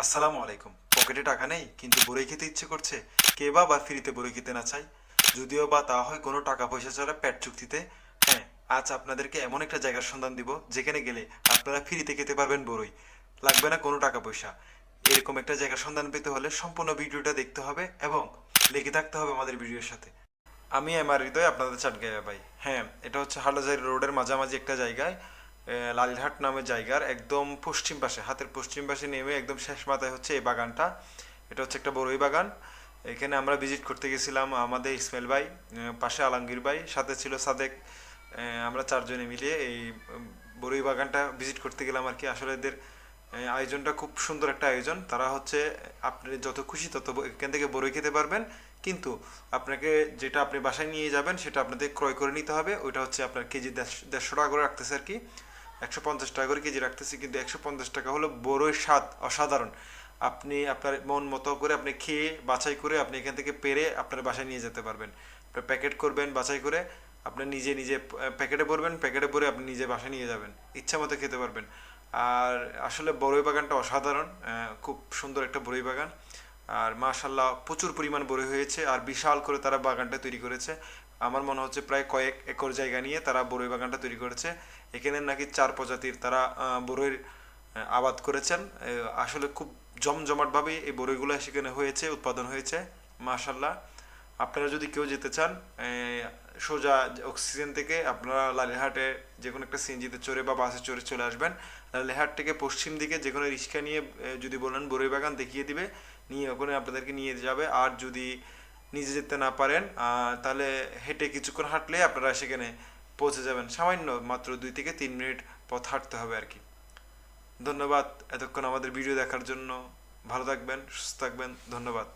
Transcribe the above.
আসসালামু আলাইকুম। পকেটে টাকা নেই কিন্তু বড়ই খেতে ইচ্ছে করছে। কে বা ফ্রিতে বড়ই খেতে না চায়? যদিও বা তা হয় কোনো টাকা পয়সা ছাড়া পেট চুক্তিতে। হ্যাঁ, আজ আপনাদেরকে এমন একটা জায়গার সন্ধান দিব যেখানে গেলে আপনারা ফ্রিতে খেতে পারবেন বড়ই। লাগবে না কোনো টাকা পয়সা। এরকম একটা জায়গার সন্ধান পেতে হলে সম্পূর্ণ ভিডিওটা দেখতে হবে এবং লেগে থাকতে হবে আমাদের ভিডিওর সাথে। আমি এমআর হৃদয় আপনাদের চাটগাঁয়া ভাই। হ্যাঁ, এটা হচ্ছে হাটহাজারী রোডের মাঝামাঝি একটা জায়গায়, লালহাট নামের জায়গার একদম পশ্চিম পাশে, হাতের পশ্চিম পাশে নেমে একদম শেষ মাথায় হচ্ছে এই বাগানটা। এটা হচ্ছে একটা বড়ই বাগান। এখানে আমরা ভিজিট করতে গেছিলাম আমাদের ইসমাইল ভাই, পাশে আলমগীর ভাই, সাথে ছিল সাদেক। আমরা চারজনে মিলিয়ে এই বড়ই বাগানটা ভিজিট করতে গেলাম আর কি। আসলে এদের আয়োজনটা খুব সুন্দর একটা আয়োজন। তারা হচ্ছে আপনি যত খুশি তত এখান থেকে বড়ই খেতে পারবেন, কিন্তু আপনাকে যেটা আপনি বাসায় নিয়ে যাবেন সেটা আপনাদের ক্রয় করে নিতে হবে। ওইটা হচ্ছে আপনার কেজি 150 টাকা করে রাখতেছে আর কি। 150 টাকা করে কেজি রাখতেছি, কিন্তু 150 টাকা হলো বড়ই স্বাদ অসাধারণ। আপনি আপনার মন মতো করে আপনি খেয়ে বাছাই করে আপনি এখান থেকে পেরে আপনার বাসায় নিয়ে যেতে পারবেন। আপনার প্যাকেট করবেন বাছাই করে, আপনি নিজে নিজে প্যাকেটে ভরবেন, প্যাকেটে ভরে আপনি নিজে বাসায় নিয়ে যাবেন, ইচ্ছা মতো খেতে পারবেন। আর আসলে বড়ই বাগানটা অসাধারণ, খুব সুন্দর একটা বড়ই বাগান। আর মাশাল্লাহ প্রচুর পরিমাণ বড়ই হয়েছে, আর বিশাল করে তারা বাগানটা তৈরি করেছে। আমার মনে হচ্ছে প্রায় কয়েক একর জায়গা নিয়ে তারা বড়ই বাগানটা তৈরি করেছে। এখানে নাকি 4 প্রজাতির তারা বড়ইয়ের আবাদ করেছেন। আসলে খুব জমজমাটভাবেই এই বড়ইগুলো সেখানে হয়েছে, উৎপাদন হয়েছে। মাশাল্লাহ। আপনারা যদি কেউ যেতে চান, সোজা অক্সিজেন থেকে আপনারা লালিহাটে যে কোনো একটা সিএনজিতে চড়ে বা বাসে চড়ে চলে আসবেন। লালিহাট থেকে পশ্চিম দিকে যে কোনো রিক্সা নিয়ে যদি বলেন বড়ই বাগান দেখিয়ে দিবে, নিয়ে ওখানে আপনাদেরকে নিয়ে যাবে। আর যদি নিজে যেতে না পারেন, তাহলে হেঁটে কিছুক্ষণ হাঁটলে আপনারা সেখানে পৌঁছে যাবেন। সামান্য মাত্র 2 থেকে 3 মিনিট পথ হাঁটতে হবে আর কি। ধন্যবাদ এতক্ষণ আমাদের ভিডিও দেখার জন্য। ভালো থাকবেন, সুস্থ থাকবেন। ধন্যবাদ।